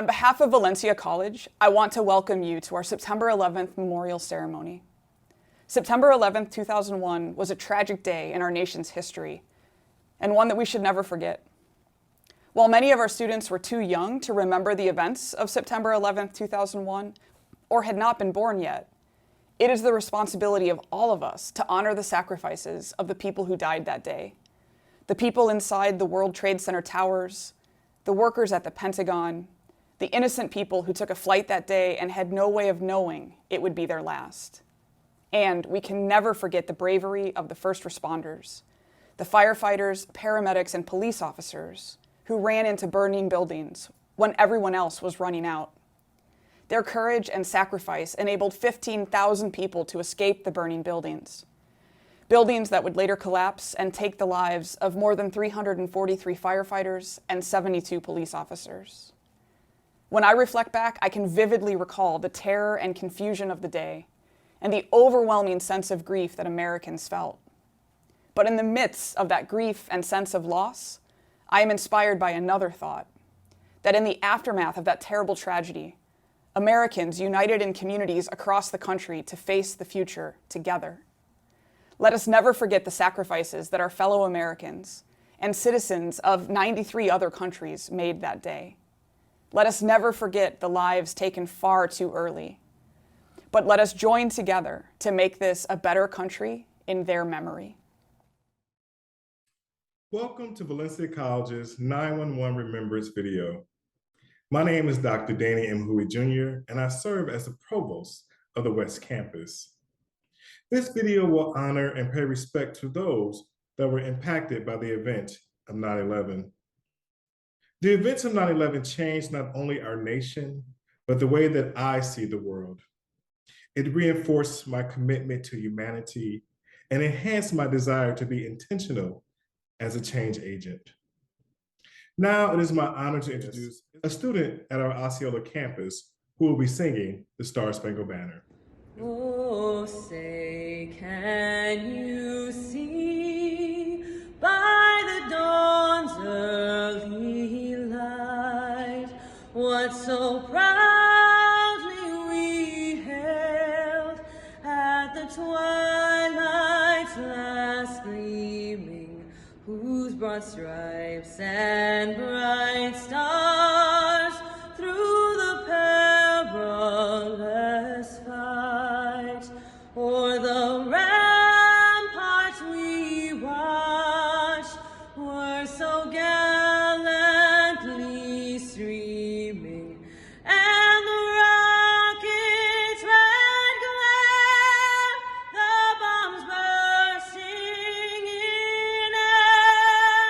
On behalf of Valencia College, I want to welcome you to our September 11th memorial ceremony. September 11th, 2001 was a tragic day in our nation's history, and one that we should never forget. While many of our students were too young to remember the events of September 11th, 2001, or had not been born yet, it is the responsibility of all of us to honor the sacrifices of the people who died that day. The people inside the World Trade Center towers, the workers at the Pentagon, the innocent people who took a flight that day and had no way of knowing it would be their last. And we can never forget the bravery of the first responders, the firefighters, paramedics, and police officers who ran into burning buildings when everyone else was running out. Their courage and sacrifice enabled 15,000 people to escape the burning buildings that would later collapse and take the lives of more than 343 firefighters and 72 police officers. When I reflect back, I can vividly recall the terror and confusion of the day and the overwhelming sense of grief that Americans felt. But in the midst of that grief and sense of loss, I am inspired by another thought, that in the aftermath of that terrible tragedy, Americans united in communities across the country to face the future together. Let us never forget the sacrifices that our fellow Americans and citizens of 93 other countries made that day. Let us never forget the lives taken far too early, but let us join together to make this a better country in their memory. Welcome to Valencia College's 911 Remembrance video. My name is Dr. Danny M. Huey Jr., and I serve as the provost of the West Campus. This video will honor and pay respect to those that were impacted by the event of 9/11. The events of 9/11 changed not only our nation, but the way that I see the world. It reinforced my commitment to humanity and enhanced my desire to be intentional as a change agent. Now it is my honor to introduce a student at our Osceola campus who will be singing the Star Spangled Banner. Oh, say, can you see by the dawn's early light what so proudly we hailed at the twilight's last gleaming, whose broad stripes and bright stars through the perilous fight o'er the ramparts we watched were so gallantly streaming, and the rocket's red glare, the bombs bursting in air,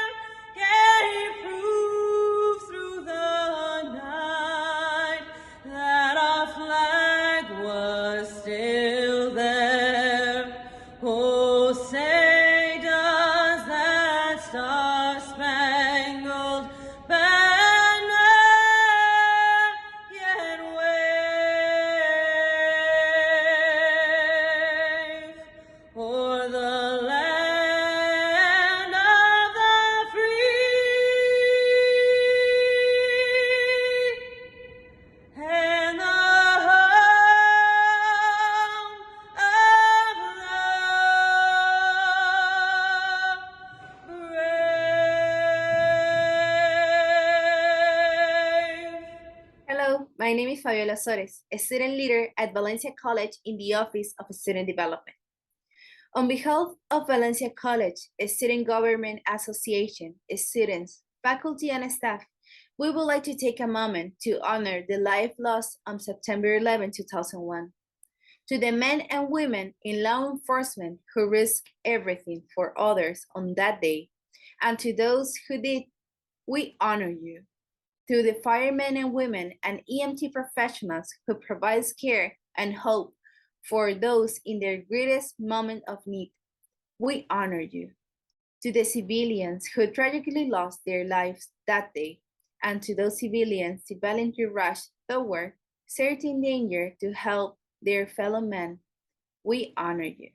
gave proof through the night that our flag was still there. Oh, say does that star-spangled banner yet wave o'er the land of the free and the home of the brave. Hello, my name is Fabiola Sores, a student leader at Valencia College in the Office of Student Development. On behalf of Valencia College, a student government association, students, faculty, and staff, we would like to take a moment to honor the life lost on September 11, 2001. To the men and women in law enforcement who risked everything for others on that day, and to those who did, we honor you. To the firemen and women and EMT professionals who provide care and hope for those in their greatest moment of need, we honor you. To the civilians who tragically lost their lives that day, and to those civilians who valiantly rushed toward certain danger to help their fellow men, we honor you.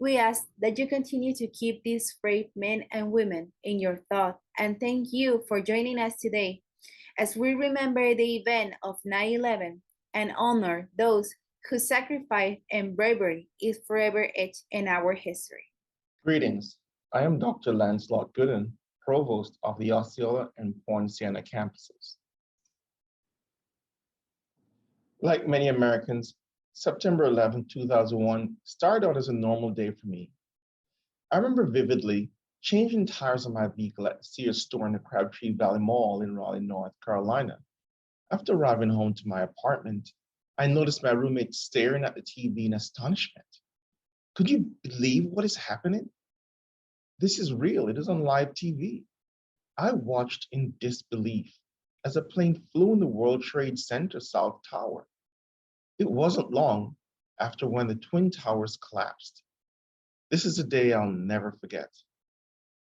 We ask that you continue to keep these brave men and women in your thought, and thank you for joining us today as we remember the event of 9/11 and honor those whose sacrifice and bravery is forever etched in our history. Greetings. I am Dr. Lancelot Gooden, Provost of the Osceola and Poinciana campuses. Like many Americans, September 11, 2001 started out as a normal day for me. I remember vividly changing tires on my vehicle at the Sears store in the Crabtree Valley Mall in Raleigh, North Carolina. After arriving home to my apartment, I noticed my roommate staring at the TV in astonishment. Could you believe what is happening? This is real. It is on live TV. I watched in disbelief as a plane flew in the World Trade Center South Tower. It wasn't long after when the Twin Towers collapsed. This is a day I'll never forget.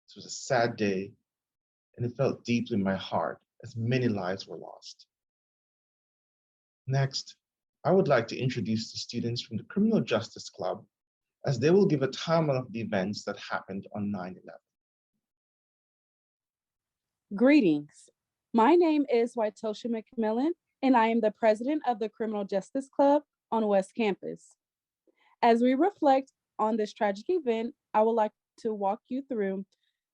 It was a sad day, and it felt deeply in my heart as many lives were lost. Next, I would like to introduce the students from the Criminal Justice Club, as they will give a timeline of the events that happened on 9/11. Greetings. My name is Waitosha McMillan, and I am the president of the Criminal Justice Club on West Campus. As we reflect on this tragic event, I would like to walk you through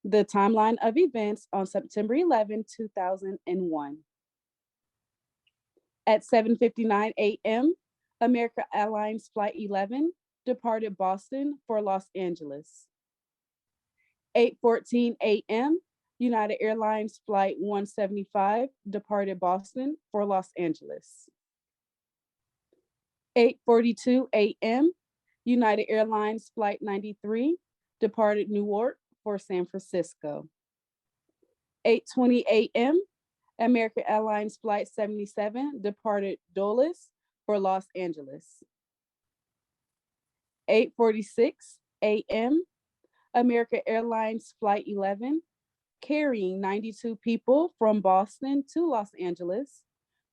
the timeline of events on September 11, 2001. At 7:59 a.m., American Airlines Flight 11 departed Boston for Los Angeles. 8:14 a.m., United Airlines Flight 175 departed Boston for Los Angeles. 8:42 a.m., United Airlines Flight 93 departed Newark for San Francisco. 8:20 a.m., American Airlines Flight 77 departed Dulles for Los Angeles. 8:46 a.m., American Airlines Flight 11, carrying 92 people from Boston to Los Angeles,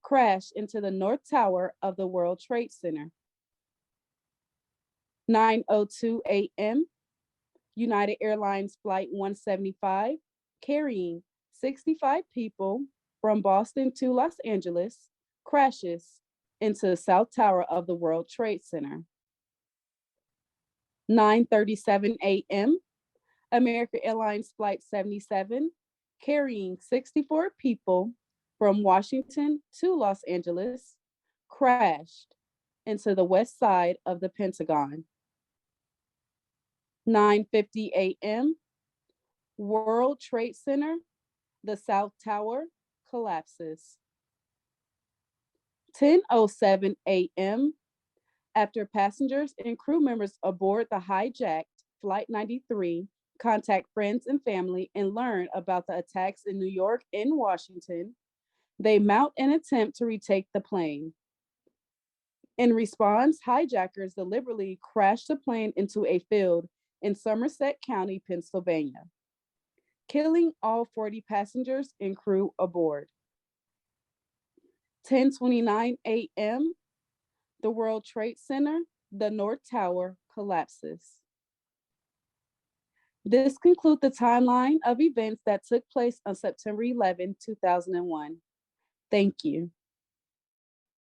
crashed into the North Tower of the World Trade Center. 9:02 a.m., United Airlines Flight 175, carrying 65 people from Boston to Los Angeles, crashes into the South Tower of the World Trade Center. 9:37 a.m., American Airlines Flight 77, carrying 64 people from Washington to Los Angeles, crashed into the west side of the Pentagon. 9:50 a.m., World Trade Center, the South Tower collapses. 10:07 a.m., after passengers and crew members aboard the hijacked Flight 93 contact friends and family and learn about the attacks in New York and Washington, they mount an attempt to retake the plane. In response, hijackers deliberately crashed the plane into a field in Somerset County, Pennsylvania, killing all 40 passengers and crew aboard. 10:29 a.m., the World Trade Center, the North Tower collapses. This concludes the timeline of events that took place on September 11, 2001. Thank you.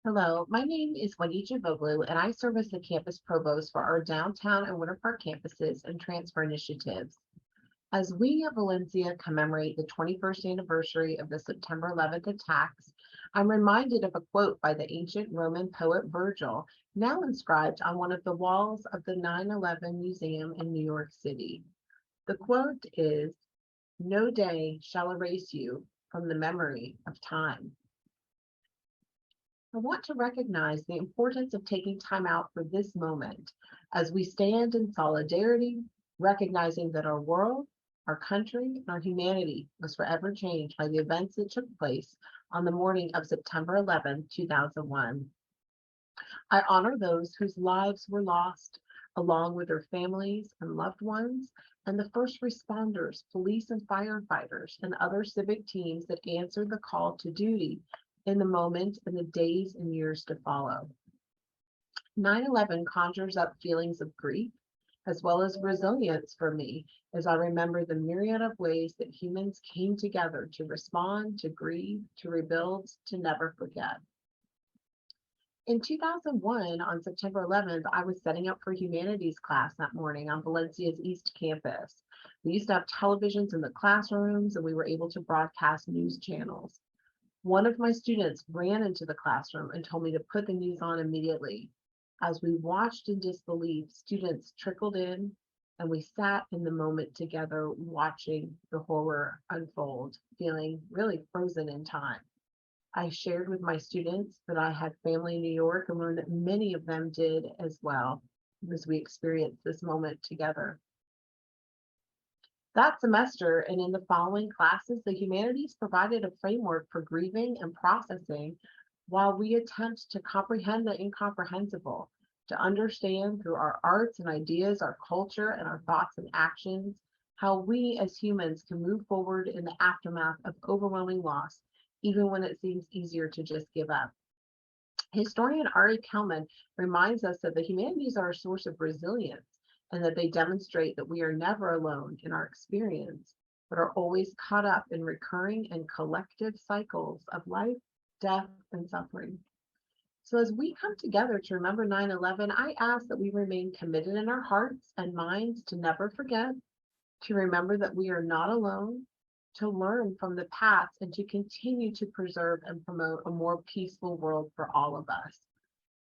Hello, my name is Juanita Voglu, and I serve as the campus provost for our downtown and Winter Park campuses and transfer initiatives. As we at Valencia commemorate the 21st anniversary of the September 11th attacks, I'm reminded of a quote by the ancient Roman poet Virgil, now inscribed on one of the walls of the 9/11 Museum in New York City. The quote is, "No day shall erase you from the memory of time." I want to recognize the importance of taking time out for this moment as we stand in solidarity, recognizing that our world, our country, and our humanity was forever changed by the events that took place on the morning of September 11, 2001. I honor those whose lives were lost, along with their families and loved ones, and the first responders, police and firefighters, and other civic teams that answered the call to duty in the moment and the days and years to follow. 9/11 conjures up feelings of grief, as well as resilience for me, as I remember the myriad of ways that humans came together to respond, to grieve, to rebuild, to never forget. In 2001, on September 11th, I was setting up for humanities class that morning on Valencia's East Campus. We used to have televisions in the classrooms, and we were able to broadcast news channels. One of my students ran into the classroom and told me to put the news on immediately. As we watched in disbelief, students trickled in, and we sat in the moment together watching the horror unfold, feeling really frozen in time. I shared with my students that I had family in New York and learned that many of them did as well, as we experienced this moment together. That semester and in the following classes, the humanities provided a framework for grieving and processing while we attempt to comprehend the incomprehensible, to understand through our arts and ideas, our culture and our thoughts and actions, how we as humans can move forward in the aftermath of overwhelming loss, even when it seems easier to just give up. Historian Ari Kelman reminds us that the humanities are a source of resilience and that they demonstrate that we are never alone in our experience, but are always caught up in recurring and collective cycles of life, death, and suffering. So as we come together to remember 9/11, I ask that we remain committed in our hearts and minds to never forget, to remember that we are not alone, to learn from the past, and to continue to preserve and promote a more peaceful world for all of us.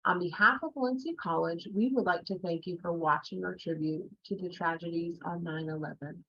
On behalf of Valencia College, we would like to thank you for watching our tribute to the tragedies on 9/11.